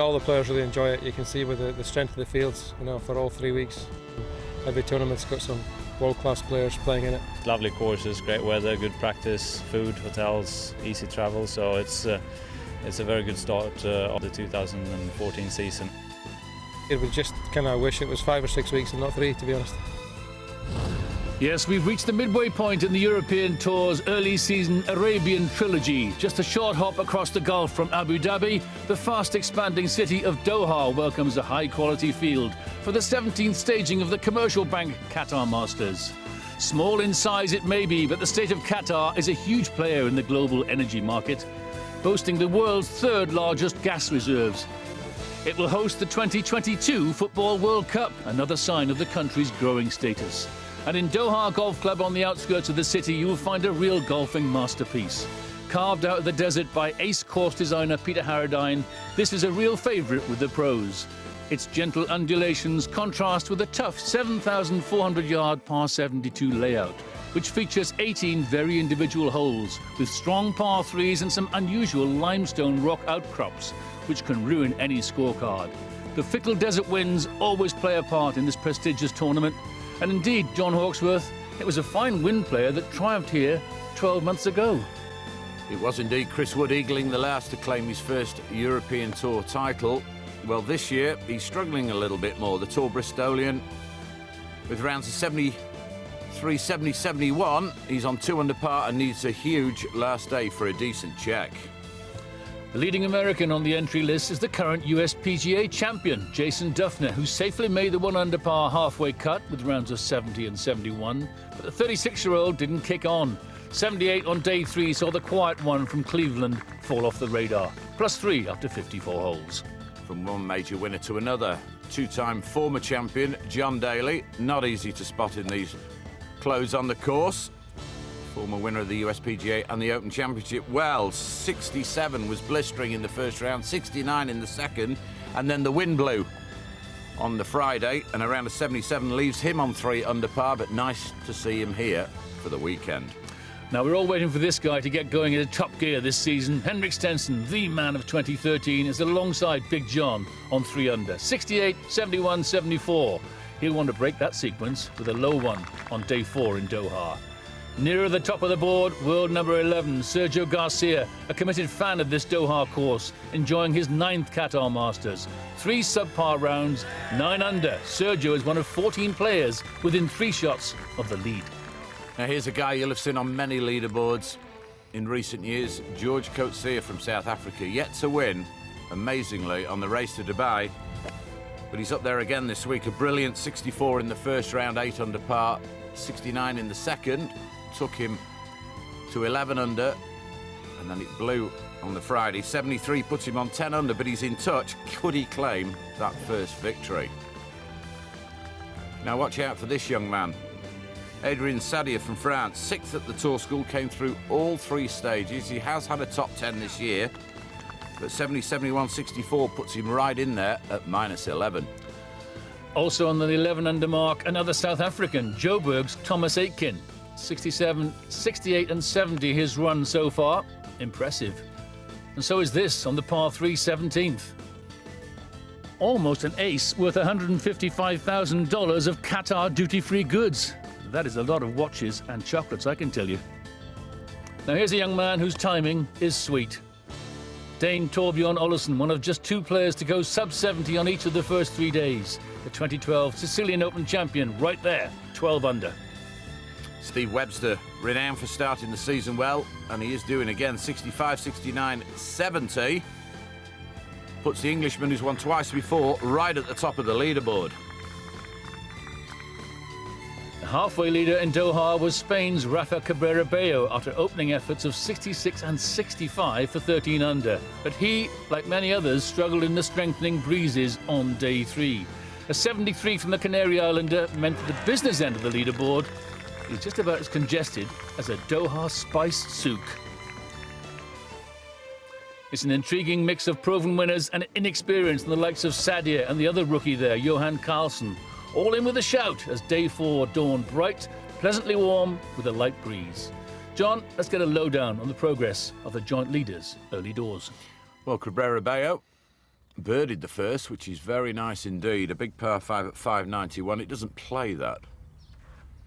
All the players really enjoy it. You can see with the strength of the fields, you know, for all 3 weeks. Every tournament's got some world-class players playing in it. Lovely courses, great weather, good practice, food, hotels, easy travel. So it's a very good start of the 2014 season. It would just kind of wish it was 5 or 6 weeks and not 3, to be honest. Yes, we've reached the midway point in the European Tour's early season Arabian trilogy. Just a short hop across the Gulf from Abu Dhabi, the fast expanding city of Doha welcomes a high-quality field for the 17th staging of the commercial bank Qatar Masters. Small in size it may be, but the state of Qatar is a huge player in the global energy market, boasting the world's third largest gas reserves. It will host the 2022 Football World Cup, another sign of the country's growing status. And in Doha Golf Club on the outskirts of the city, you will find a real golfing masterpiece. Carved out of the desert by ace course designer Peter Harradine, this is a real favourite with the pros. Its gentle undulations contrast with a tough 7,400-yard par 72 layout, which features 18 very individual holes with strong par 3s and some unusual limestone rock outcrops, which can ruin any scorecard. The fickle desert winds always play a part in this prestigious tournament. And indeed, John Hawksworth, it was a fine wind player that triumphed here 12 months ago. It was indeed Chris Wood eagling the last to claim his first European Tour title. Well, this year, he's struggling a little bit more. The Tour Bristolian, with rounds of 73, 70, 71, he's on 2 under par and needs a huge last day for a decent check. The leading American on the entry list is the current US PGA champion, Jason Dufner, who safely made the 1 under par halfway cut with rounds of 70 and 71. But the 36-year-old didn't kick on. 78 on day 3 saw the quiet one from Cleveland fall off the radar. +3 after 54 holes. From one major winner to another, 2-time former champion John Daly, not easy to spot in these clothes on the course. Former winner of the US PGA and the Open Championship. Well, 67 was blistering in the first round, 69 in the second, and then the wind blew on the Friday, and around a 77 leaves him on 3 under par, but nice to see him here for the weekend. Now, we're all waiting for this guy to get going into top gear this season. Henrik Stenson, the man of 2013, is alongside Big John on 3 under. 68, 71, 74. He'll want to break that sequence with a low one on day 4 in Doha. Nearer the top of the board, world number 11, Sergio Garcia, a committed fan of this Doha course, enjoying his 9th Qatar Masters. 3 subpar rounds, 9 under. Sergio is one of 14 players within 3 shots of the lead. Now here's a guy you'll have seen on many leaderboards in recent years, George Coetzee from South Africa, yet to win, amazingly, on the race to Dubai. But he's up there again this week, a brilliant 64 in the first round, 8 under par, 69 in the second. Took him to 11 under, and then it blew on the Friday. 73 puts him on 10 under, but he's in touch. Could he claim that first victory? Now watch out for this young man. Adrien Sadia from France, 6th at the Tour School, came through all 3 stages. He has had a top 10 this year, but 70, 71, 64 puts him right in there at -11. Also on the 11 under mark, another South African, Joburg's Thomas Aitken. 67, 68 and 70 his run so far. Impressive. And so is this on the par 3 17th. Almost an ace worth $155,000 of Qatar duty-free goods. That is a lot of watches and chocolates, I can tell you. Now here's a young man whose timing is sweet. Dane Torbjorn Olesen, one of just 2 players to go sub-70 on each of the first 3 days. The 2012 Sicilian Open champion right there, 12 under. Steve Webster, renowned for starting the season well, and he is doing again, 65, 69, 70. Puts the Englishman who's won twice before right at the top of the leaderboard. The halfway leader in Doha was Spain's Rafa Cabrera Bello after opening efforts of 66 and 65 for 13 under. But he, like many others, struggled in the strengthening breezes on day 3. A 73 from the Canary Islander meant that the business end of the leaderboard is just about as congested as a Doha spiced souk. It's an intriguing mix of proven winners and inexperience in the likes of Sadia and the other rookie there, Johan Carlsen. All in with a shout as day 4 dawned bright, pleasantly warm with a light breeze. John, let's get a lowdown on the progress of the joint leaders early doors. Well, Cabrera Bello birdied the first, which is very nice indeed. A big par 5 at 591. It doesn't play that.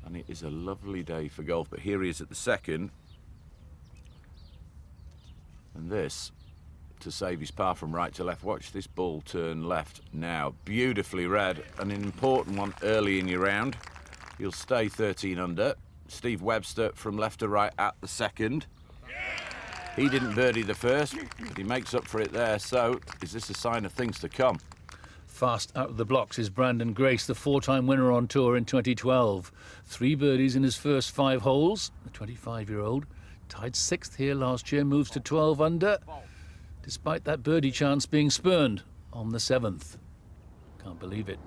And it is a lovely day for golf. But here he is at the second. And this, to save his par from right to left. Watch this ball turn left now. Beautifully read. And an important one early in your round. He'll stay 13 under. Steve Webster from left to right at the second. He didn't birdie the first, but he makes up for it there. So, is this a sign of things to come? Fast out of the blocks is Brandon Grace, the 4-time winner on tour in 2012. 3 birdies in his first 5 holes. The 25-year-old tied 6th here last year, moves to 12 under, despite that birdie chance being spurned on the 7th. Can't believe it.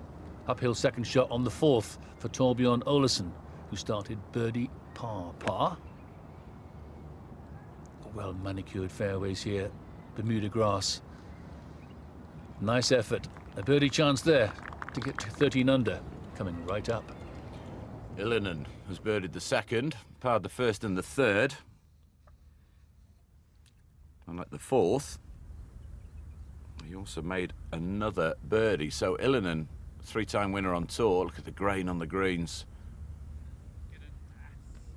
Uphill second shot on the 4th for Torbjorn Olesen, who started birdie par. Well manicured fairways here, Bermuda grass. Nice effort. A birdie chance there to get to 13 under, coming right up. Illinen has birdied the second, parred the first and the third. And at the 4th, he also made another birdie. So Illinen, 3-time winner on tour. Look at the grain on the greens.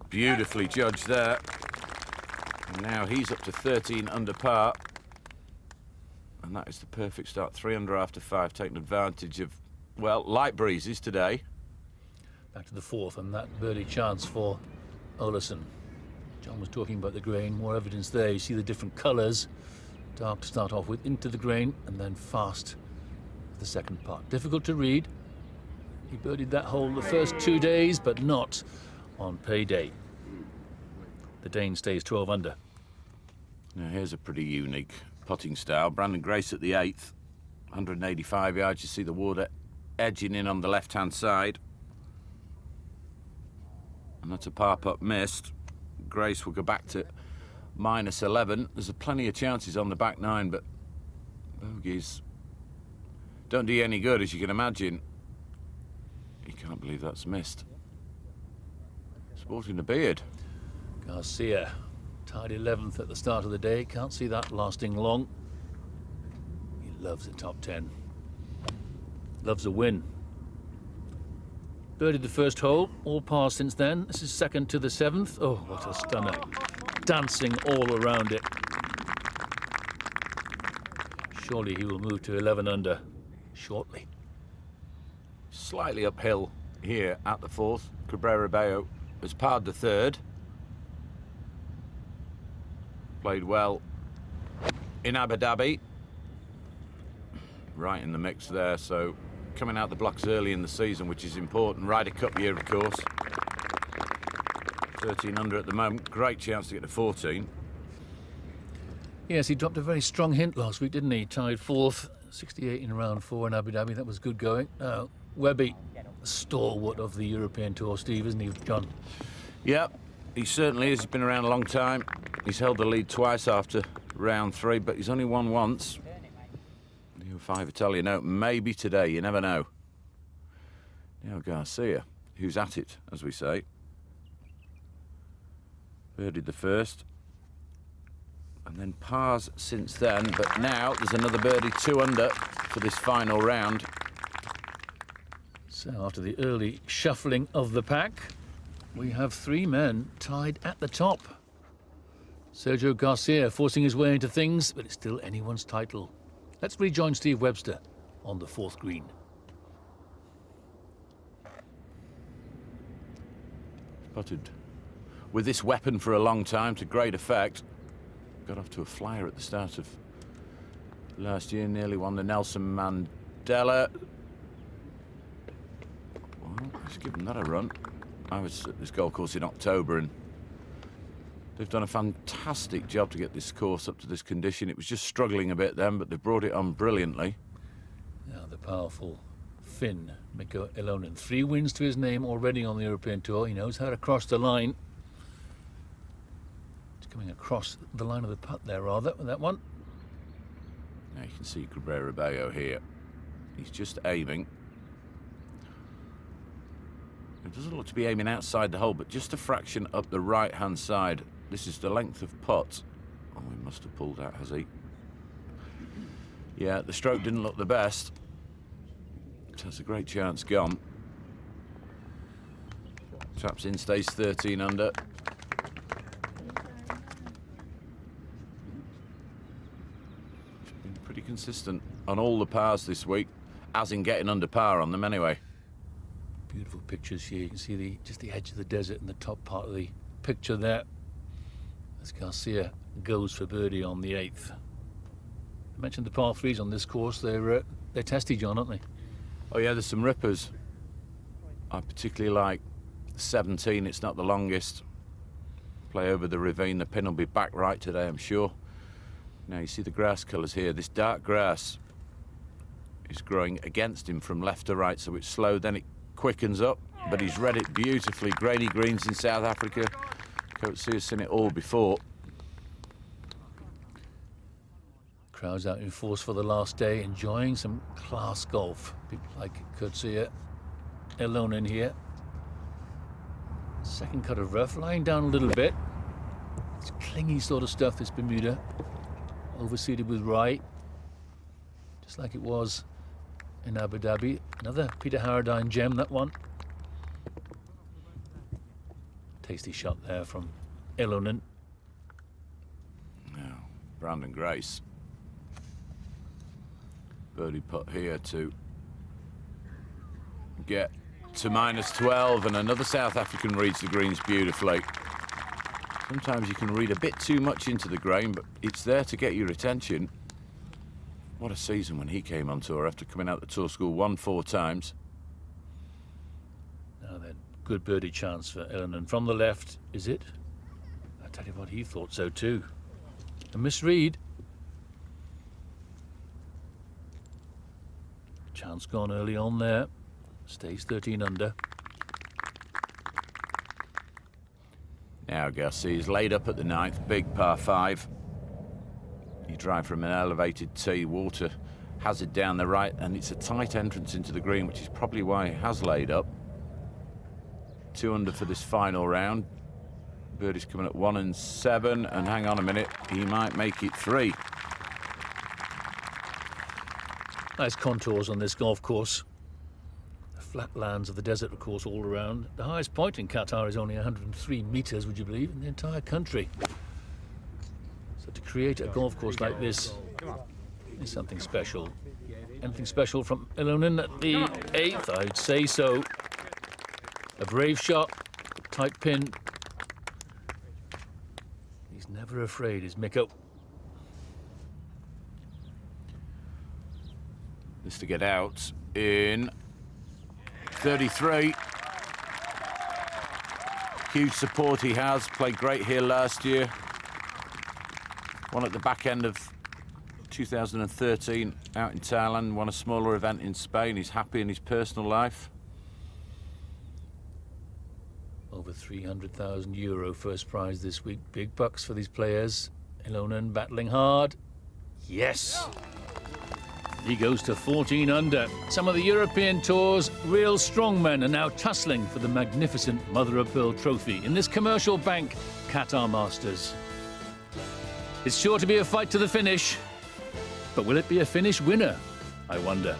Beautifully judged there. And now he's up to 13 under par. And that is the perfect start. 3 under after 5, taking advantage of, well, light breezes today. Back to the 4th, and that birdie chance for Olesen. John was talking about the grain, more evidence there. You see the different colours. Dark to start off with, into the grain, and then fast for the second part. Difficult to read. He birdied that hole the first 2 days, but not on payday. The Dane stays 12 under. Now here's a pretty unique putting style. Brandon Grace at the 8th, 185 yards. You see the water edging in on the left-hand side. And that's a par putt missed. Grace will go back to -11. There's plenty of chances on the back 9, but bogeys don't do you any good, as you can imagine. You can't believe that's missed. Sporting a beard. Garcia tied 11th at the start of the day. Can't see that lasting long. He loves the top 10. Loves a win. Birdied the first hole, all par since then. This is second to the 7th. Oh, what a stunner. Dancing all around it. Surely he will move to 11 under shortly. Slightly uphill here at the 4th. Cabrera Bello has parred the 3rd. Played well in Abu Dhabi. Right in the mix there, so coming out the blocks early in the season, which is important. Ryder Cup year, of course. 13 under at the moment. Great chance to get to 14. Yes, he dropped a very strong hint last week, didn't he? Tied 4th, 68 in round 4 in Abu Dhabi. That was good going. Webby, stalwart of the European Tour, Steve, isn't he, John? Yeah, he certainly is. He's been around a long time. He's held the lead twice after round 3, but he's only won once. The 5 Italian Open, maybe today, you never know. Now Garcia, who's at it, as we say. Birdied the first. And then pars since then, but now there's another birdie 2 under for this final round. So after the early shuffling of the pack, we have 3 men tied at the top. Sergio Garcia forcing his way into things, but it's still anyone's title. Let's rejoin Steve Webster on the 4th green. Putted with this weapon for a long time to great effect. Got off to a flyer at the start of last year, nearly won the Nelson Mandela. Well, let's give them that a run. I was at this golf course in October, and they've done a fantastic job to get this course up to this condition. It was just struggling a bit then, but they've brought it on brilliantly. Now the powerful Finn, Mikko Ilonen. 3 wins to his name already on the European Tour. He knows how to cross the line. He's coming across the line of the putt there, rather, with that one. Now you can see Cabrera Bello here. He's just aiming. It doesn't look to be aiming outside the hole, but just a fraction up the right-hand side. This is the length of putt. Oh, he must have pulled out, has he? Yeah, the stroke didn't look the best. That's a great chance gone. Traps in, stays 13 under. He's been pretty consistent on all the pars this week, as in getting under par on them anyway. Beautiful pictures here. You can see just the edge of the desert in the top part of the picture there. As Garcia goes for birdie on the 8th. I mentioned the par 3s on this course. They're testy, John, aren't they? Oh yeah, there's some rippers. I particularly like 17. It's not the longest. Play over the ravine. The pin will be back right today, I'm sure. Now you see the grass colours here. This dark grass is growing against him from left to right, so it's slow, then it quickens up, but he's read it beautifully. Grainy greens in South Africa. Coatsy has seen it all before. Crowds out in force for the last day, enjoying some class golf. People like Coatsy alone in here. Second cut of rough, lying down a little bit. It's clingy sort of stuff, this Bermuda. Overseeded with rye, just like it was in Abu Dhabi. Another Peter Harradine gem, that one. Tasty shot there from Ilonen. Now, Brandon Grace. Birdie putt here to get to -12, and another South African reads the greens beautifully. Sometimes you can read a bit too much into the grain, but it's there to get your attention. What a season when he came on tour after coming out the tour school, won 4 times. Now then, good birdie chance for Ilonen. From the left, is it? I tell you what, he thought so too. A misread. Chance gone early on there. Stays 13 under. Now Garcia's laid up at the 9th, big par 5. You drive from an elevated tee, water hazard down the right, and it's a tight entrance into the green, which is probably why he has laid up. 2 under for this final round. Birdie's coming at 1 and 7, and hang on a minute, he might make it 3. Nice contours on this golf course. The flat lands of the desert, of course, all around. The highest point in Qatar is only 103 metres, would you believe, in the entire country. So to create a golf course like this is something special. Anything special from Ilonen at the 8th? I'd say so. A brave shot, tight pin. He's never afraid, is Mikko. This to get out in 33. Huge support he has, played great here last year. Won at the back end of 2013 out in Thailand, won a smaller event in Spain. He's happy in his personal life. Over €300,000 first prize this week. Big bucks for these players. Ilonen battling hard. Yes! He goes to 14 under. Some of the European Tour's real strongmen are now tussling for the magnificent mother-of-pearl trophy in this commercial bank Qatar Masters. It's sure to be a fight to the finish, but will it be a finish winner, I wonder?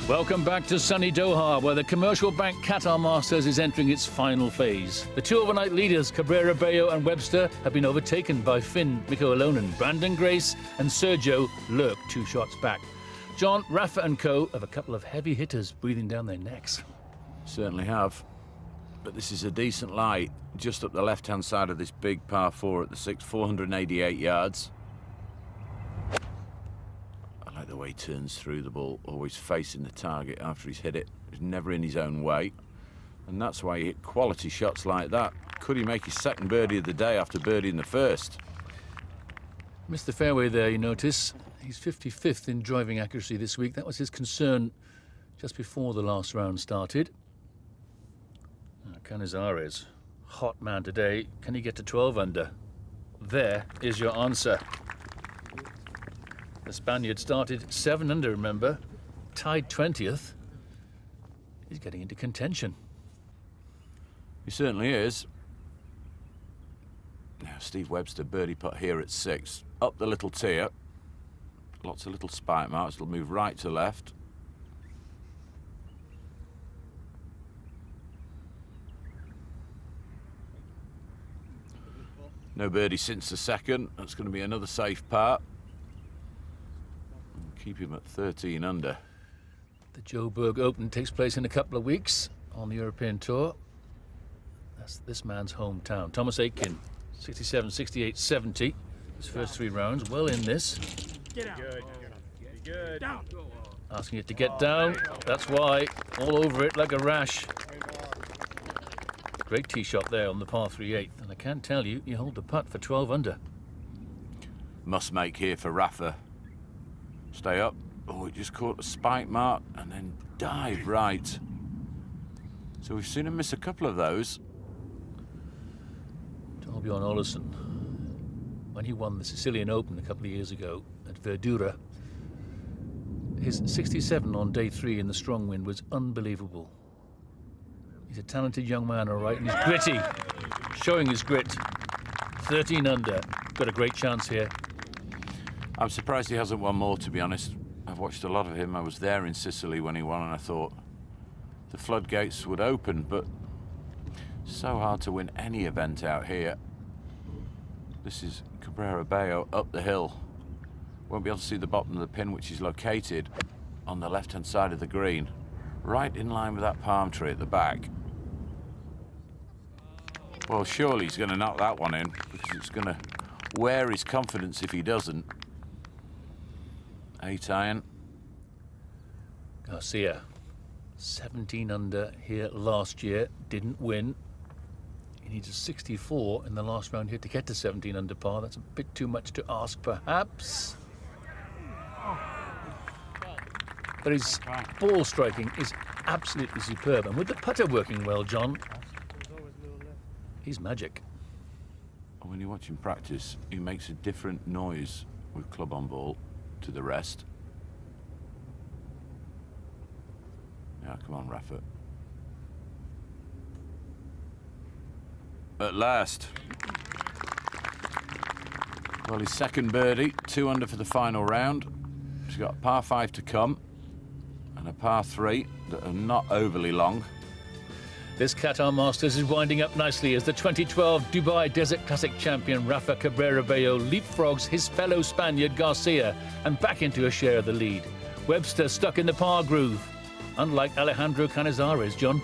Welcome back to sunny Doha, where the commercial bank Qatar Masters is entering its final phase. The 2 overnight leaders, Cabrera Bello and Webster, have been overtaken by Finn, Mikko Ilonen, Brandon Grace and Sergio lurk 2 shots back. John, Rafa and co have a couple of heavy hitters breathing down their necks. Certainly have. But this is a decent lie, just up the left-hand side of this big par 4 at the 6th, 488 yards. I like the way he turns through the ball, always facing the target after he's hit it. He's never in his own way. And that's why he hit quality shots like that. Could he make his 2nd birdie of the day after birdieing the 1st? Missed the fairway there, you notice. He's 55th in driving accuracy this week. That was his concern just before the last round started. Canizares hot man today. Can he get to 12 under? There is your answer. The Spaniard started 7 under, remember, tied 20th. He's getting into contention. He certainly is. Now, Steve Webster birdie putt here at 6. Up the little tier. Lots of little spike marks. It'll move right to left. No birdie since the second. That's going to be another safe par. Keep him at 13 under. The Joburg Open takes place in a couple of weeks on the European Tour. That's this man's hometown. Thomas Aitken, 67, 68, 70. His first 3 rounds, well in this. Get out. Good. Down. Asking it to get down. That's why. All over it like a rash. Great tee shot there on the par 3/8. And I can tell you, you hold the putt for 12 under. Must make here for Rafa. Stay up. Oh, it just caught a spike mark and then dive right. So we've seen him miss a couple of those. Torbjörn Olesen, when he won the Sicilian Open a couple of years ago at Verdura, his 67 on day 3 in the strong wind was unbelievable. He's a talented young man, all right, and he's gritty, showing his grit. 13 under, got a great chance here. I'm surprised he hasn't won more, to be honest. I've watched a lot of him. I was there in Sicily when he won, and I thought the floodgates would open, but so hard to win any event out here. This is Cabrera Bello up the hill. Won't be able to see the bottom of the pin, which is located on the left-hand side of the green, right in line with that palm tree at the back. Well, surely he's going to knock that one in, because it's going to wear his confidence if he doesn't. 8 iron. Garcia, 17 under here last year, didn't win. He needs a 64 in the last round here to get to 17 under par. That's a bit too much to ask, perhaps. But his ball striking is absolutely superb. And with the putter working well, John, he's magic. When you watch him practice, he makes a different noise with club on ball to the rest. Yeah, come on, Rafa. At last. Well, his second birdie, 2 under for the final round. He's got a par 5 to come and a par 3 that are not overly long. This Qatar Masters is winding up nicely as the 2012 Dubai Desert Classic champion Rafa Cabrera Bello leapfrogs his fellow Spaniard Garcia and back into a share of the lead. Webster stuck in the par groove, unlike Alejandro Canizares, John.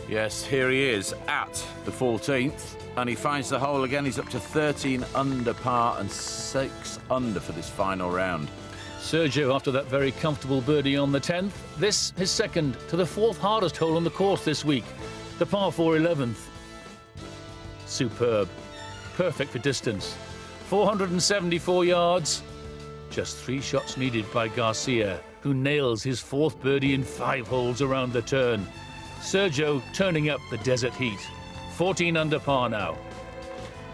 Yes, here he is at the 14th, and he finds the hole again. He's up to 13 under par and 6 under for this final round. Sergio, after that very comfortable birdie on the 10th, this his second to the 4th hardest hole on the course this week, the par 4 11th. Superb. Perfect for distance. 474 yards. Just 3 shots needed by Garcia, who nails his 4th birdie in 5 holes around the turn. Sergio turning up the desert heat. 14 under par now.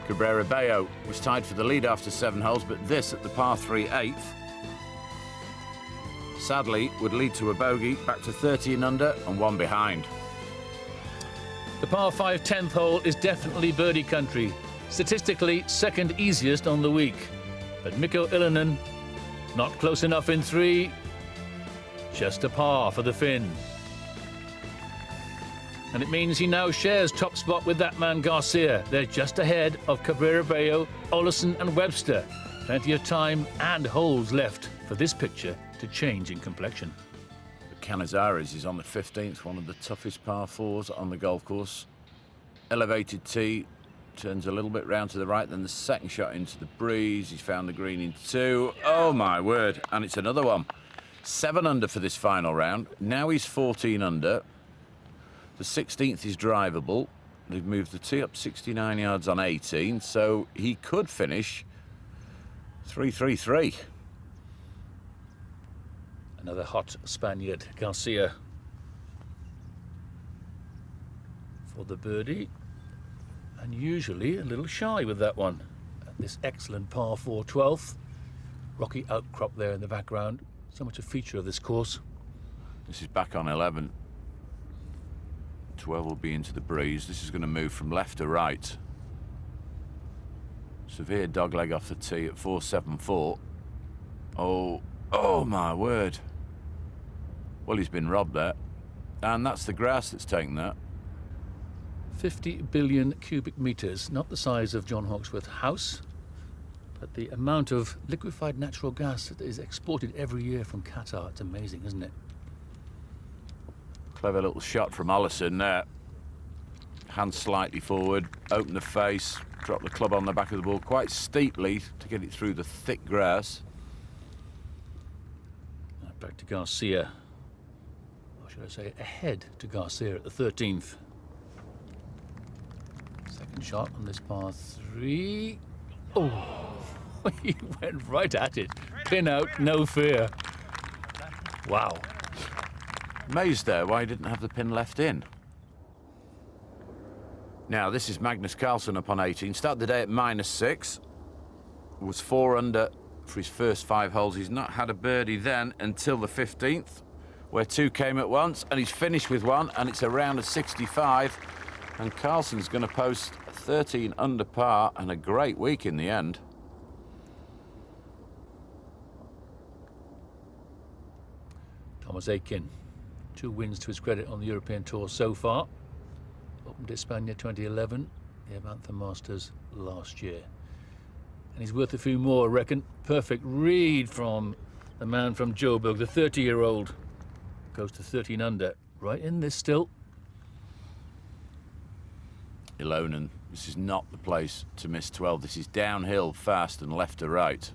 Cabrera Bello was tied for the lead after 7 holes, but this at the par 3 8th sadly would lead to a bogey, back to 13 under and 1 behind. The par 5 10th hole is definitely birdie country. Statistically, second easiest on the week. But Mikko Ilinen, not close enough in 3. Just a par for the Finn. And it means he now shares top spot with that man Garcia. They're just ahead of Cabrera Bello, Olesen and Webster. Plenty of time and holes left for this picture to change in complexion. Canizares is on the 15th, one of the toughest par 4s on the golf course. Elevated tee, turns a little bit round to the right, then the second shot into the breeze. He's found the green in 2. Oh my word, and it's another one. 7 under for this final round. Now he's 14 under. The 16th is drivable. They've moved the tee up 69 yards on 18, so he could finish 3-3-3. Another hot Spaniard, Garcia. for the birdie, and usually a little shy with that one. This excellent par 4 12th. Rocky outcrop there in the background. So much a feature of this course. This is back on 11. 12 will be into the breeze. This is going to move from left to right. Severe dogleg off the tee at 474. Oh my word. Well, he's been robbed there. And that's the grass that's taken that. 50 billion cubic metres, not the size of John Hawksworth House, but the amount of liquefied natural gas that is exported every year from Qatar. It's amazing, isn't it? Clever little shot from Allison there. Hand slightly forward, open the face, drop the club on the back of the ball quite steeply to get it through the thick grass. Back to Garcia. Or should I say ahead to Garcia at the 13th. Second shot on this par 3. Oh, he went right at it. Pin out, no fear. Wow. Amazed there why he didn't have the pin left in. Now, this is Magnus Carlsen up on 18. Started the day at -6. Was 4 under for his first 5 holes. He's not had a birdie then until the 15th, where 2 came at once, and he's finished with 1, and it's a round of 65. And Carlsen's going to post 13 under par and a great week in the end. Thomas Aiken, 2 wins to his credit on the European Tour so far. Opened at Spaniard 2011, the Qatar Masters last year. And he's worth a few more, I reckon. Perfect read from the man from Joburg, the 30-year-old. Goes to 13 under, right in this still. Ilonen, this is not the place to miss 12. This is downhill fast and left to right.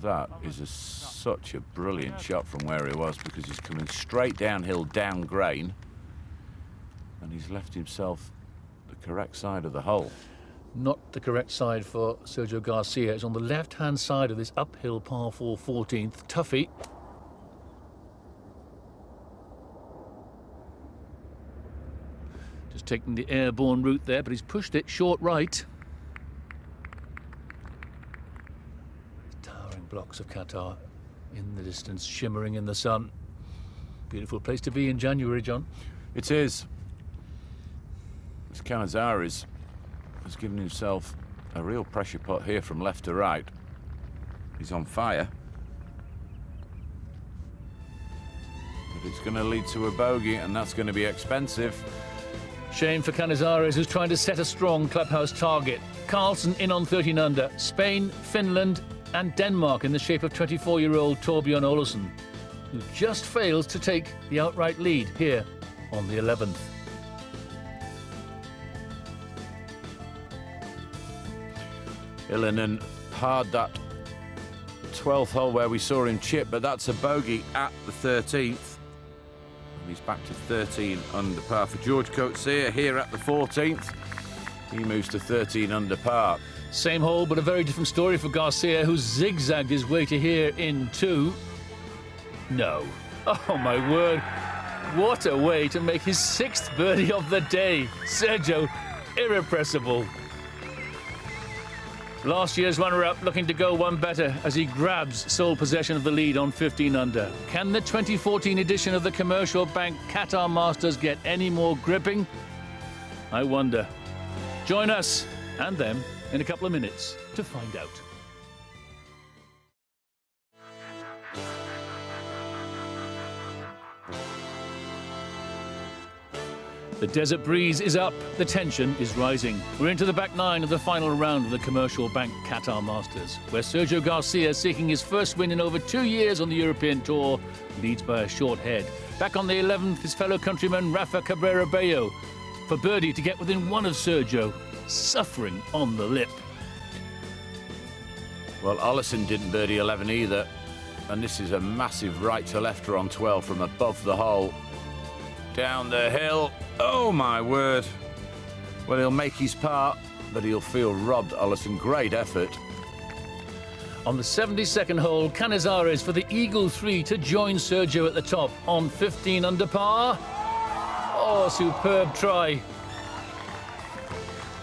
That is such a brilliant shot from where he was, because he's coming straight downhill, down grain, and he's left himself the correct side of the hole. Not the correct side for Sergio Garcia. It's on the left-hand side of this uphill par 4 14th. Toughie. Just taking the airborne route there, but he's pushed it short right. Towering blocks of Qatar in the distance, shimmering in the sun. Beautiful place to be in January, John. It is. This Canizares has given himself a real pressure pot here from left to right. He's on fire. But it's going to lead to a bogey, and that's going to be expensive. Shame for Canizares, who's trying to set a strong clubhouse target. Carlsen in on 13 under. Spain, Finland and Denmark in the shape of 24-year-old Torbjørn Olesen, who just fails to take the outright lead here on the 11th. Ilonen hard that 12th hole where we saw him chip, but that's a bogey at the 13th. And he's back to 13 under par. For George Coetzee here at the 14th, he moves to 13 under par. Same hole, but a very different story for Garcia, who zigzagged his way to here in 2. No. Oh, my word. What a way to make his 6th birdie of the day. Sergio, irrepressible. Last year's runner-up looking to go one better as he grabs sole possession of the lead on 15 under. Can the 2014 edition of the Commercial Bank Qatar Masters get any more gripping? I wonder. Join us and them in a couple of minutes to find out. The desert breeze is up, the tension is rising. We're into the back 9 of the final round of the Commercial Bank Qatar Masters, where Sergio Garcia, seeking his first win in over 2 years on the European Tour, leads by a short head. Back on the 11th, his fellow countryman Rafa Cabrera Bello for birdie to get within 1 of Sergio, suffering on the lip. Well, Olesen didn't birdie 11 either, and this is a massive right to lefter on 12 from above the hole. Down the hill. Oh, my word. Well, he'll make his part, but he'll feel robbed, Olesen. Great effort. On the 72nd hole, Canizares for the Eagle 3 to join Sergio at the top on 15 under par. Oh, superb try.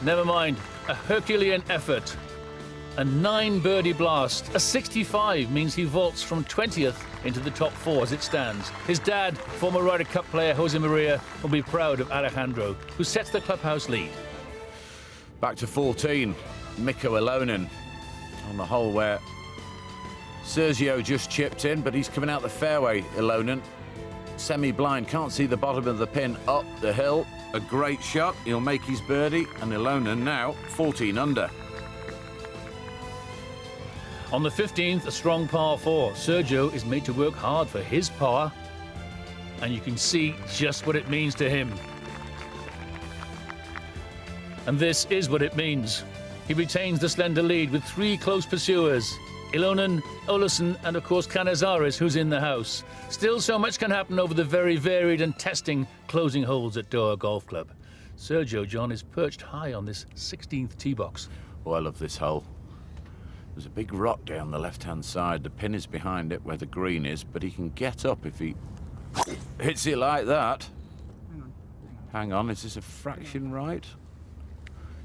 Never mind, a Herculean effort. A 9-birdie blast. A 65 means he vaults from 20th into the top 4 as it stands. His dad, former Ryder Cup player Jose Maria, will be proud of Alejandro, who sets the clubhouse lead. Back to 14, Mikko Ilonen on the hole where Sergio just chipped in, but he's coming out the fairway, Ilonen. Semi-blind, can't see the bottom of the pin up the hill. A great shot, he'll make his birdie, and Ilonen now 14 under. On the 15th, a strong par 4. Sergio is made to work hard for his par, and you can see just what it means to him. And this is what it means. He retains the slender lead with 3 close pursuers. Ilonen, Olesen, and of course Canizares, who's in the house. Still, so much can happen over the very varied and testing closing holes at Doha Golf Club. Sergio, John, is perched high on this 16th tee box. Oh, I love this hole. There's a big rock down the left-hand side. The pin is behind it where the green is, but he can get up if he hits it like that. Hang on, is this a fraction right?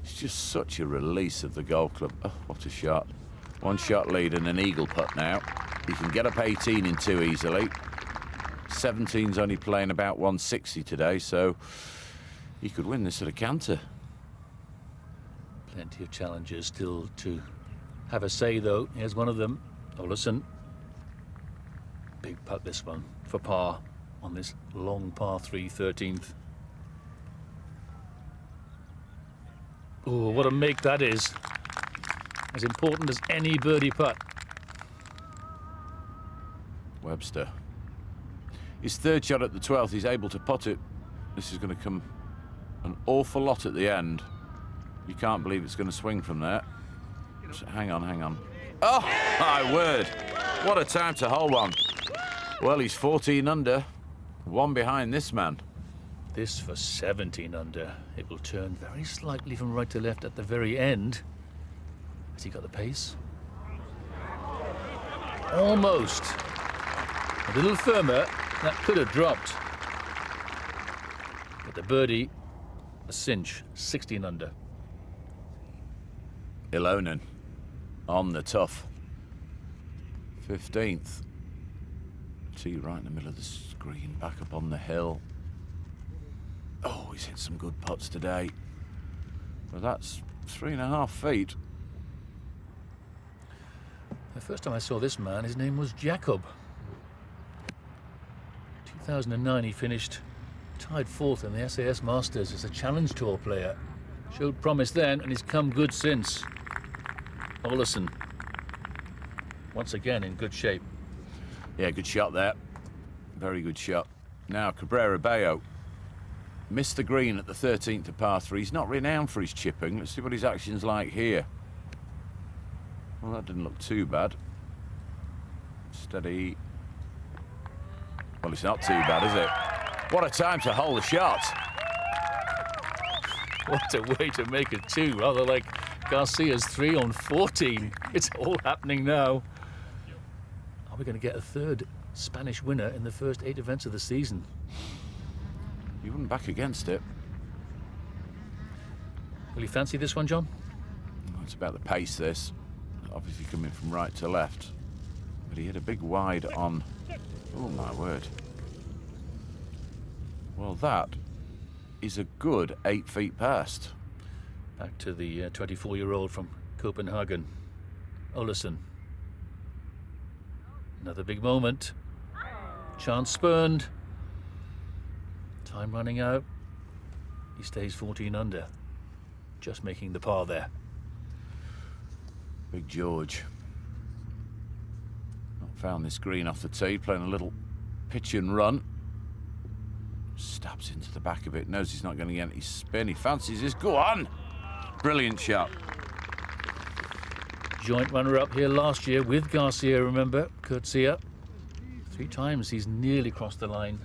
It's just such a release of the golf club. Oh, what a shot. 1 shot lead and an eagle putt now. He can get up 18 in 2 easily. 17's only playing about 160 today, so he could win this at a canter. Plenty of challengers still to have a say, though. Here's one of them, Olesen. Big putt, this one, for par on this long par 3, 13th. Oh, what a make that is. As important as any birdie putt. Webster. His 3rd shot at the 12th, he's able to putt it. This is going to come an awful lot at the end. You can't believe it's going to swing from there. So hang on. Oh, my word. What a time to hole one. Well, he's 14 under, 1 behind this man. This for 17 under. It will turn very slightly from right to left at the very end. Has he got the pace? Almost. A little firmer. That could have dropped. But the birdie, a cinch, 16 under. Ilonen on the tough. 15th. Tee right in the middle of the screen, back up on the hill. Oh, he's hit some good putts today. Well, that's 3.5 feet. The first time I saw this man, his name was Jacob. 2009, he finished tied 4th in the SAS Masters as a Challenge Tour player. Showed promise then, and he's come good since. Olesen, once again in good shape. Yeah, good shot there. Very good shot. Now, Cabrera Bello missed the green at the 13th of par 3. He's not renowned for his chipping. Let's see what his action's like here. Well, that didn't look too bad. Steady. Well, it's not too bad, is it? What a time to hold the shot. What a way to make it 2, rather like Garcia's 3 on 14. It's all happening now. Are we going to get a 3rd Spanish winner in the first 8 events of the season? You wouldn't back against it. Will you fancy this one, John? It's about the pace, this. Obviously coming from right to left. But he hit a big wide on... Oh, my word. Well, that is a good 8 feet past. Back to the 24-year-old from Copenhagen, Olesen. Another big moment. Chance spurned. Time running out. He stays 14 under. Just making the par there. Big George. Not found this green off the tee, playing a little pitch and run. Stabs into the back of it, knows he's not going to get any spin. He fancies this. Go on! Brilliant shot. Joint runner-up here last year with Garcia, remember? Garcia. 3 times he's nearly crossed the line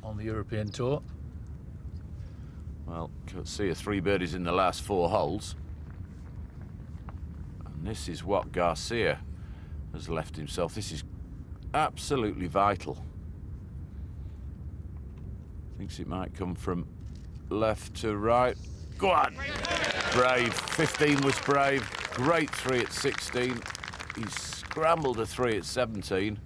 on the European Tour. Well, Garcia 3 birdies in the last 4 holes. And And this is what Garcia has left himself. This is absolutely vital. Thinks it might come from left to right. Go on! Brave. 15 was brave. Great 3 at 16. He's scrambled a 3 at 17.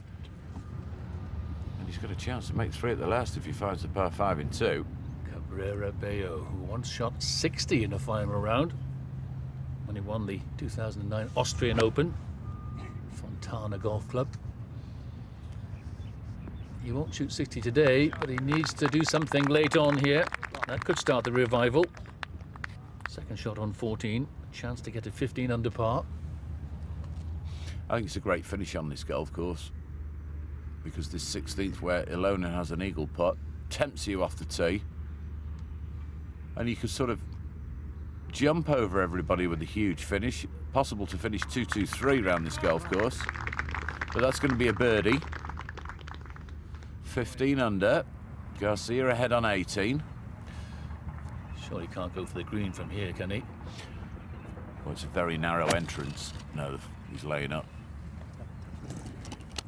And he's got a chance to make 3 at the last if he finds the par 5 in 2. Cabrera Bello, who once shot 60 in a final round when he won the 2009 Austrian Open, Fontana Golf Club. He won't shoot 60 today, but he needs to do something late on here. That could start the revival. Second shot on 14, chance to get to 15 under par. I think it's a great finish on this golf course because this 16th, where Ilonen has an eagle putt, tempts you off the tee, and you can sort of jump over everybody with a huge finish. Possible to finish 2-2-3 around this golf course, but that's going to be a birdie. 15 under. Garcia ahead on 18. Sure, he can't go for the green from here, can he? Well, it's a very narrow entrance. No, he's laying up.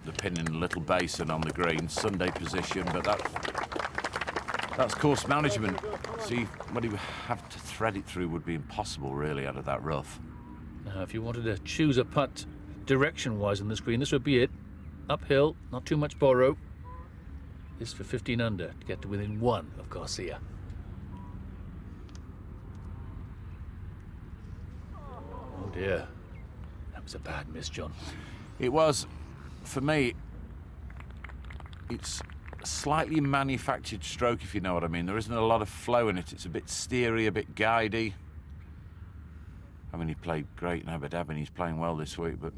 The pin in a little basin on the green, Sunday position, but that's course management. See, what he would have to thread it through would be impossible, really, out of that rough. Now, if you wanted to choose a putt direction-wise on the screen, this would be it. Uphill, not too much borrow. This for 15 under to get to within 1 of Garcia. Oh dear, that was a bad miss, John. It was, for me, it's a slightly manufactured stroke, if you know what I mean. There isn't a lot of flow in it. It's a bit steery, a bit guidey. I mean, he played great in Abu Dhabi and he's playing well this week, but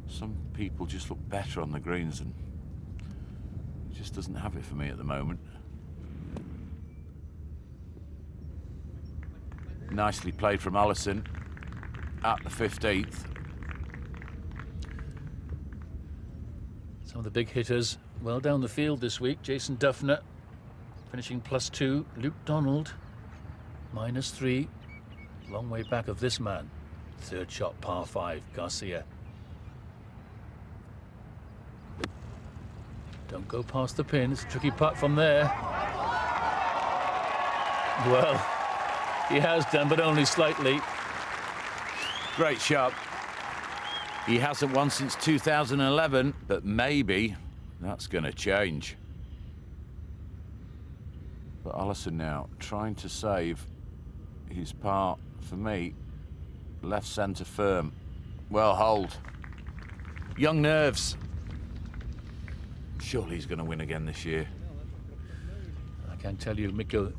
some people just look better on the greens, and he just doesn't have it for me at the moment. Nicely played from Allison at the 15th. Some of the big hitters well down the field this week. Jason Dufner finishing +2. Luke Donald -3. Long way back of this man. Third shot, par 5, Garcia. Don't go past the pin. It's a tricky putt from there. Well, he has done, but only slightly. Great shot. He hasn't won since 2011, but maybe that's going to change. But Allison now trying to save his par, for me, left centre firm. Well, hold. Young nerves. Surely he's going to win again this year. I can tell you, Mikko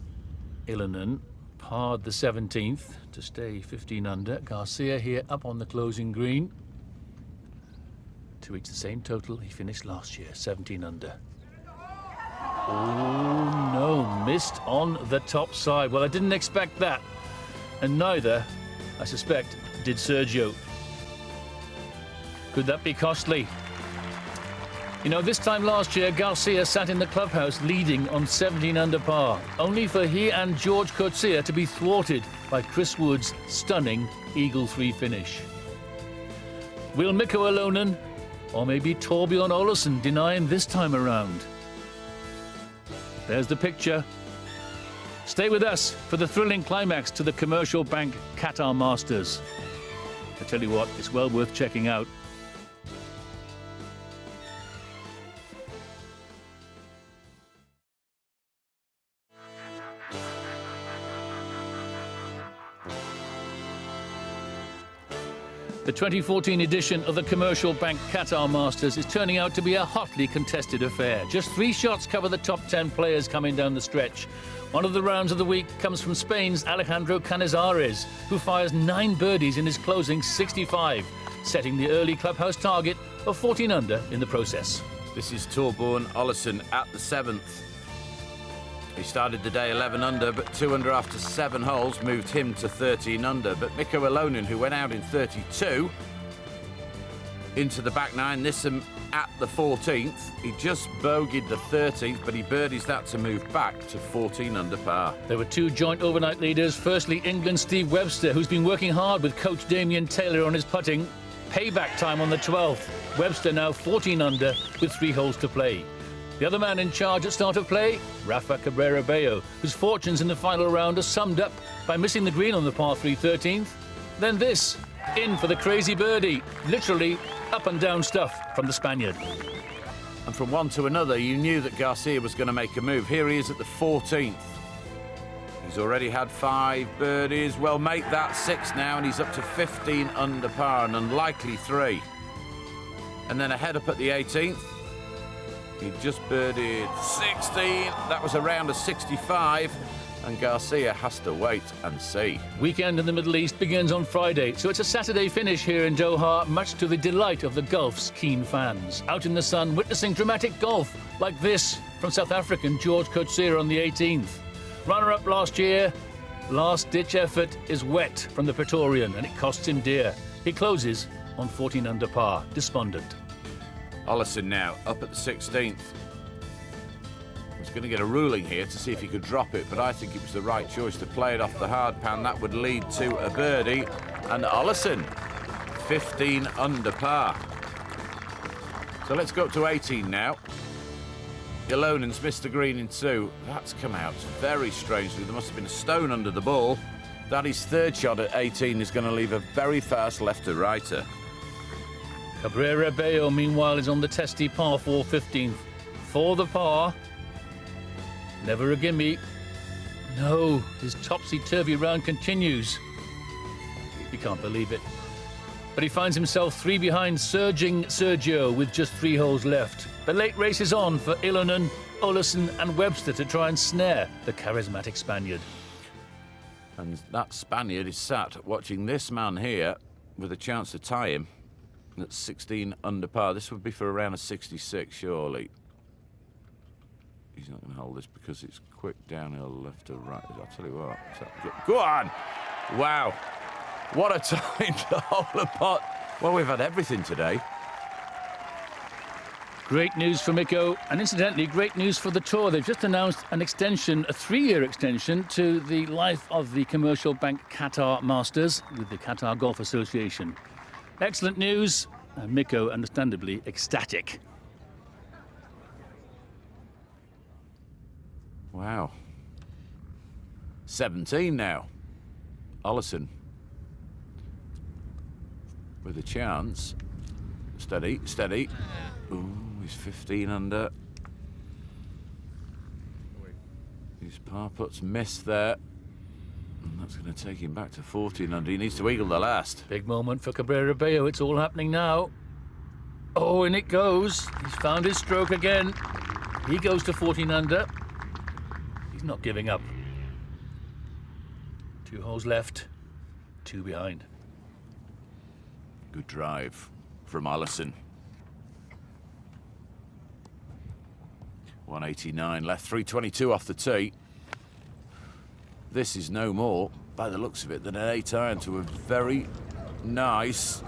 Ilonen parred the 17th to stay 15 under. Garcia here up on the closing green to reach the same total he finished last year, 17 under. Oh no, missed on the top side. Well, I didn't expect that, and neither, I suspect, did Sergio. Could that be costly? You know, this time last year, Garcia sat in the clubhouse leading on 17 under par, only for he and George Coetzee to be thwarted by Chris Wood's stunning Eagle 3 finish. Will Mikko Ilonen, or maybe Torbjorn Olesen, deny him this time around? There's the picture. Stay with us for the thrilling climax to the Commercial Bank Qatar Masters. I tell you what, it's well worth checking out. The 2014 edition of the Commercial Bank Qatar Masters is turning out to be a hotly contested affair. Just 3 shots cover the top 10 players coming down the stretch. One of the rounds of the week comes from Spain's Alejandro Canizares, who fires 9 birdies in his closing 65, setting the early clubhouse target of 14 under in the process. This is Torbjorn Olesen at the 7th. He started the day 11 under, but 2 under after 7 holes moved him to 13 under. But Mikko Ilonen, who went out in 32, into the back nine, this at the 14th. He just bogeyed the 13th, but he birdies that to move back to 14 under par. There were two joint overnight leaders. Firstly, England's Steve Webster, who's been working hard with coach Damien Taylor on his putting. Payback time on the 12th. Webster now 14 under with 3 holes to play. The other man in charge at start of play, Rafa Cabrera Bello, whose fortunes in the final round are summed up by missing the green on the par 3 13th. Then this, in for the crazy birdie. Literally up and down stuff from the Spaniard. And from one to another, you knew that Garcia was going to make a move. Here he is at the 14th. He's already had 5 birdies. Well, make that 6 now, and he's up to 15 under par, an unlikely 3. And then a head up at the 18th. He just birdied 16. That was around a 65. And Garcia has to wait and see. Weekend in the Middle East begins on Friday, so it's a Saturday finish here in Doha, much to the delight of the golf's keen fans. Out in the sun, witnessing dramatic golf like this from South African George Coetzee on the 18th. Runner-up last year, last-ditch effort is wet from the Praetorian, and it costs him dear. He closes on 14 under par, despondent. Olesen now up at the 16th. Was going to get a ruling here to see if he could drop it, but I think it was the right choice to play it off the hard pan. That would lead to a birdie, and Olesen 15 under par. So let's go up to 18 now. Ilonen's missed the green in 2. That's come out very strangely. There must have been a stone under the ball. Daddy's third shot at 18 is going to leave a very fast left to righter. Cabrera Bello, meanwhile, is on the testy par 4 15th. For the par. Never a gimme. No, his topsy-turvy round continues. He can't believe it. But he finds himself 3 behind surging Sergio with just 3 holes left. The late race is on for Ilonen, Olesen and Webster to try and snare the charismatic Spaniard. And that Spaniard is sat watching this man here with a chance to tie him at 16 under par. This would be for around a 66, surely. He's not going to hold this because it's quick downhill left to right. I'll tell you what. Go on! Wow. What a time to hold a pot. Well, we've had everything today. Great news for Miko, and incidentally, great news for the tour. They've just announced an extension, a 3-year extension, to the life of the commercial bank Qatar Masters with the Qatar Golf Association. Excellent news, and Miko, understandably, ecstatic. Wow. 17 now. Olesen with a chance. Steady, steady. Ooh, he's 15 under. His par putts missed there. And that's going to take him back to 14 under. He needs to eagle the last. Big moment for Cabrera Bello. It's all happening now. Oh, and it goes. He's found his stroke again. He goes to 14 under. He's not giving up. 2 holes left, 2 behind. Good drive from Olesen. 189 left, 322 off the tee. This is no more, by the looks of it, than an 8 iron to a very nice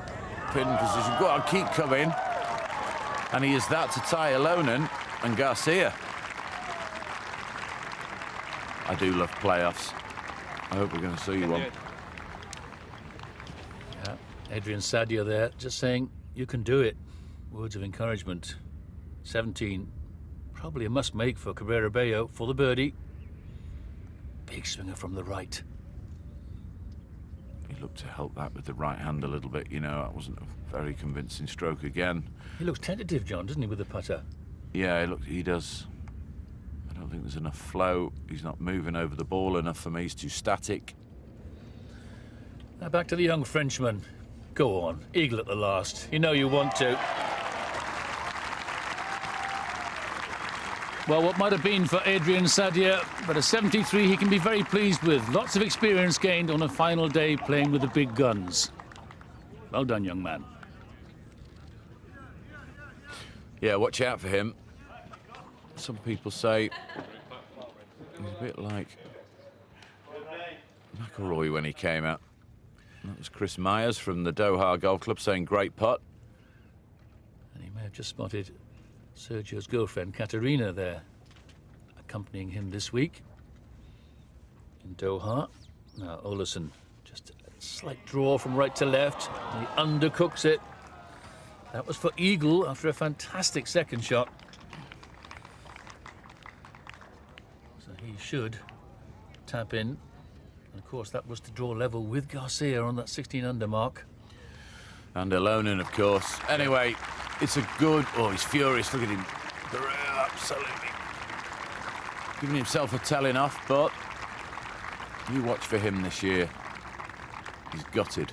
pin position. Go on, keep coming. And he is that to tie Ilonen and Garcia. I do love playoffs. I hope we're going to see one. Yeah, Adrian Sadia there, just saying, you can do it. Words of encouragement. 17, probably a must-make for Cabrera Bello for the birdie. Big swinger from the right. He looked to help that with the right hand a little bit. You know, that wasn't a very convincing stroke again. He looks tentative, John, doesn't he, with the putter? Yeah, he does. I don't think there's enough flow. He's not moving over the ball enough for me. He's too static. Now back to the young Frenchman. Go on, eagle at the last. You know you want to. Well, what might have been for Adrian Sadia, but a 73 he can be very pleased with. Lots of experience gained on a final day playing with the big guns. Well done, young man. Yeah, watch out for him. Some people say he's a bit like McIlroy when he came out. That was Chris Myers from the Doha Golf Club saying great putt. And he may have just spotted Sergio's girlfriend, Katerina, there, accompanying him this week in Doha. Now, Olesen, just a slight draw from right to left. He undercooks it. That was for eagle after a fantastic second shot. So he should tap in. And of course, that was to draw level with Garcia on that 16 under mark. And Alonen, of course. Anyway, it's a good... Oh, he's furious. Look at him. Absolutely. Giving himself a telling off, but you watch for him this year. He's gutted.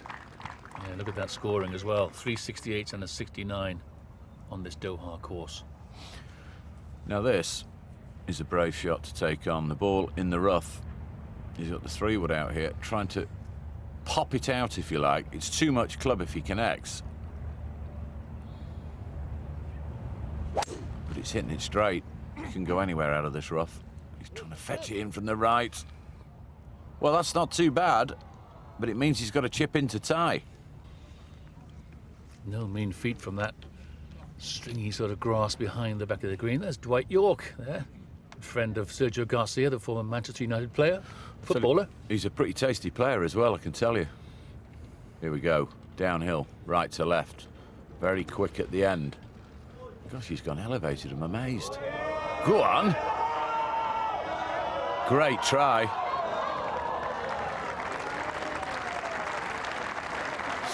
Yeah, look at that scoring as well. 368s and a 69 on this Doha course. Now this is a brave shot to take on. The ball in the rough. He's got the 3-wood out here, trying to pop it out, if you like. It's too much club if he connects. But it's hitting it straight. He can go anywhere out of this rough. He's trying to fetch it in from the right. Well, that's not too bad, but it means he's got a chip in to tie. No mean feat from that stringy sort of grass behind the back of the green. There's Dwight York there, friend of Sergio Garcia, the former Manchester United player, footballer. He's a pretty tasty player as well, I can tell you. Here we go, downhill, right to left. Very quick at the end. Gosh, he's gone elevated, I'm amazed. Go on. Great try.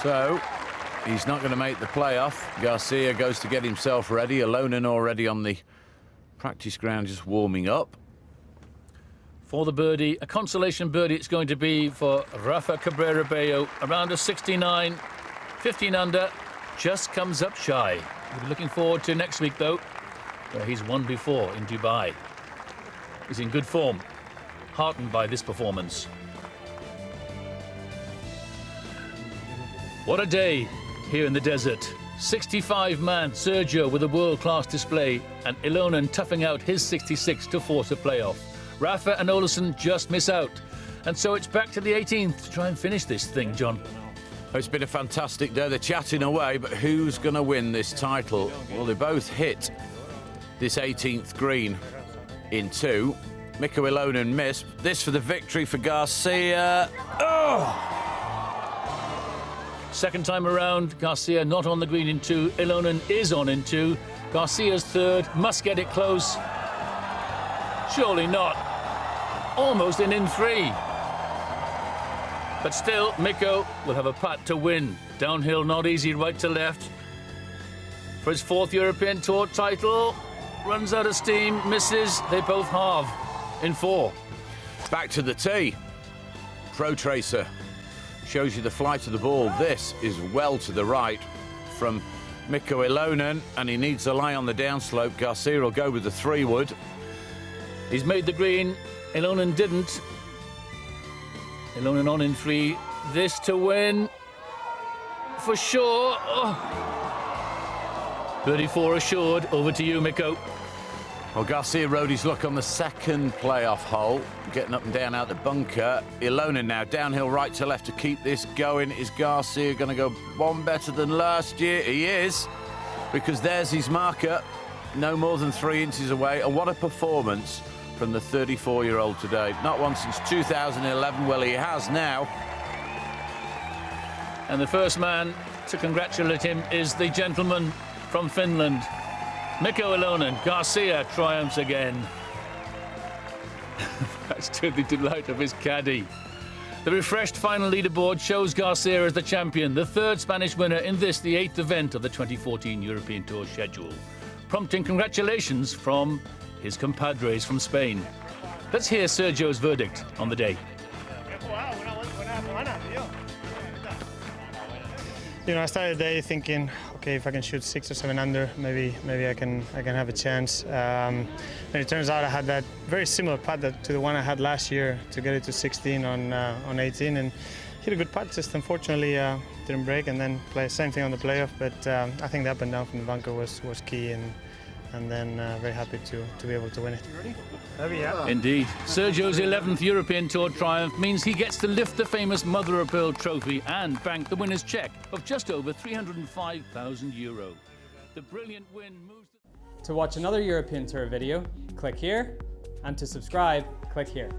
So, he's not going to make the playoff. Garcia goes to get himself ready. Alonen already on the practice ground, just warming up. For the birdie, a consolation birdie it's going to be for Rafa Cabrera Bello. Around a 69, 15 under, just comes up shy. We'll be looking forward to next week, though, where he's won before in Dubai. He's in good form, heartened by this performance. What a day here in the desert. 65-man Sergio with a world-class display, and Alonen toughing out his 66 to force a playoff. Rafa and Olesen just miss out. And so it's back to the 18th to try and finish this thing, John. It's been a fantastic day. They're chatting away, but who's going to win this title? Well, they both hit this 18th green in 2. Mikko Alonen missed. This for the victory for Garcia. Oh! Second time around, Garcia not on the green in 2. Alonen is on in 2. Garcia's third, must get it close. Surely not. Almost in 3. But still, Mikko will have a putt to win. Downhill, not easy, right to left. For his 4th European Tour title, runs out of steam, misses. They both halve in 4. Back to the tee. Pro Tracer shows you the flight of the ball. This is well to the right from Mikko Alonen, and he needs a lie on the downslope. Garcia will go with the 3-wood. He's made the green. Alonen didn't. Alonen on in 3. This to win. For sure. Oh. 34 assured. Over to you, Mikko. Well, Garcia rode his luck on the second playoff hole, getting up and down out the bunker. Alonen now downhill right to left to keep this going. Is Garcia going to go one better than last year? He is, because there's his marker, no more than 3 inches away. And what a performance from the 34-year-old today. Not one since 2011. Well, he has now. And the first man to congratulate him is the gentleman from Finland, Mikko Alonen. Garcia triumphs again. That's to the delight of his caddy. The refreshed final leaderboard shows Garcia as the champion, the 3rd Spanish winner in this, the 8th event of the 2014 European Tour schedule, prompting congratulations from his compadres from Spain. Let's hear Sergio's verdict on the day. You know, I started the day thinking, okay, if I can shoot 6 or 7 under, maybe I can have a chance. And it turns out I had that very similar putt to the one I had last year to get it to 16 on 18, and hit a good putt. Just unfortunately didn't break, and then play same thing on the playoff. But I think the up and down from the bunker was key, and then very happy to be able to win it. Heavy, yeah. Indeed. Sergio's 11th European Tour triumph means he gets to lift the famous Mother of Pearl trophy and bank the winner's cheque of just over €305,000. The brilliant win moves... To watch another European Tour video, click here, and to subscribe, click here.